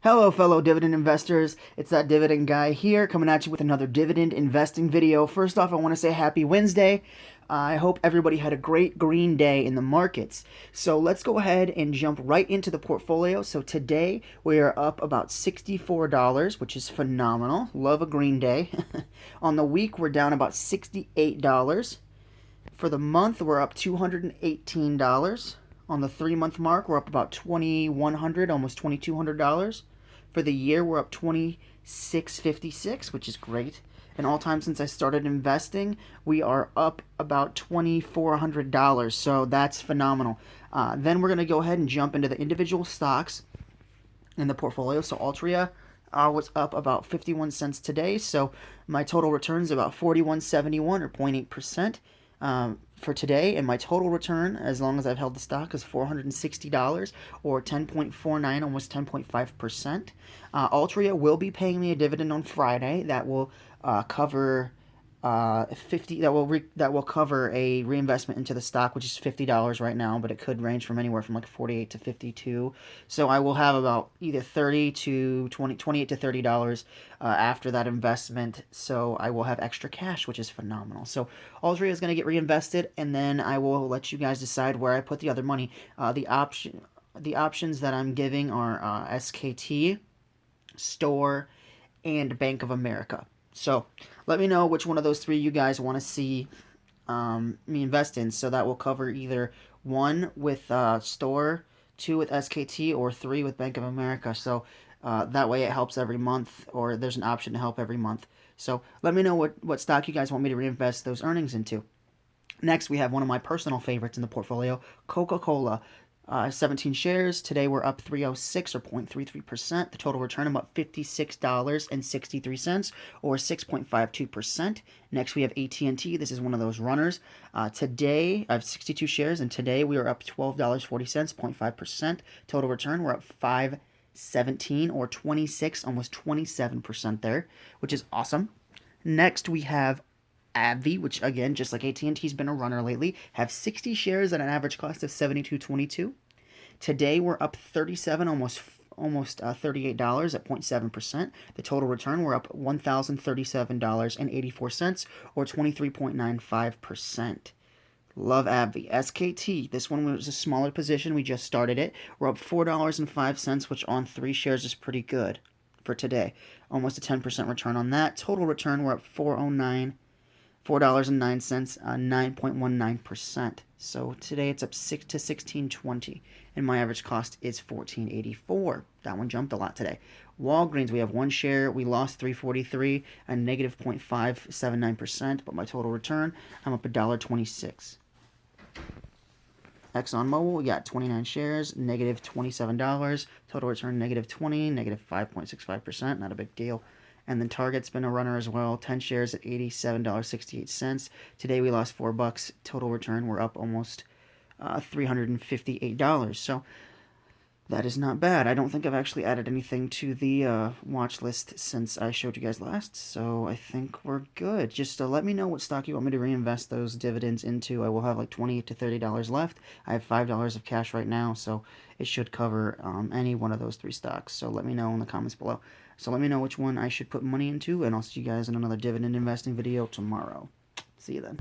Hello, fellow dividend investors. It's that dividend guy here coming at you with another dividend investing video. First off, I want to say happy Wednesday. I hope everybody had a great green day in the markets. So let's go ahead and jump right into the portfolio. So today we are up about $64, which is phenomenal. Love a green day. On the week, we're down about $68. For the month, we're up $218. On the 3-month mark, we're up about $2,100, almost $2,200. For the year, we're up $2,656, which is great. And all time since I started investing, we are up about $2,400. So that's phenomenal. Then we're going to go ahead and jump into the individual stocks in the portfolio. So Altria was up about 51 cents today. So my total return is about 41.71 or 0.8%. For today, and my total return, as long as I've held the stock, is $460 or 10.49, almost 10.5%. Altria will be paying me a dividend on Friday that will cover 50. That will cover a reinvestment into the stock, which is $50 right now, but it could range from anywhere from like 48 to 52. So I will have about either 30 to 28 to $30 after that investment. So I will have extra cash, which is phenomenal. So Altria is going to get reinvested, and then I will let you guys decide where I put the other money. The options that I'm giving are SKT, Store, and Bank of America. So let me know which one of those three you guys want to see me invest in. So that will cover either 1 with Store, 2 with SKT, or 3 with Bank of America. So that way it helps every month, or there's an option to help every month. So let me know what stock you guys want me to reinvest those earnings into. Next, we have one of my personal favorites in the portfolio, Coca-Cola. 17 shares. Today we're up 306 or 0.33%. The total return about $56.63 or 6.52%. Next we have AT&T. This is one of those runners. Today I have 62 shares, and today we are up $12.40, 0.5%. Total return we're up 517 or 26, almost 27% there, which is awesome. Next we have AbbVie, which again, just like AT&T's been a runner lately, have 60 shares at an average cost of $72.22. Today we're up 37, almost $38 at 0.7%. The total return we're up $1,037.84 or 23.95%. Love AbbVie. SKT, this one was a smaller position. We just started it. We're up $4.05, which on 3 shares is pretty good for today. Almost a 10% return on that. Total return we're up $4.09, 9.19%. So today it's up 6 to 16.20, and my average cost is $14.84. That one jumped a lot today. Walgreens, we have 1 share. We lost $3.43, a negative 0.579%, but my total return, I'm up $1.26. ExxonMobil, we got 29 shares, negative $27. Total return, negative 20, negative 5.65%. Not a big deal. And then Target's been a runner as well. 10 shares at $87.68. Today we lost $4. Total return, we're up almost $358. So that is not bad. I don't think I've actually added anything to the watch list since I showed you guys last. So I think we're good. Just let me know what stock you want me to reinvest those dividends into. I will have like $20 to $30 left. I have $5 of cash right now, so it should cover any one of those 3 stocks. So let me know in the comments below. So let me know which one I should put money into, and I'll see you guys in another dividend investing video tomorrow. See you then.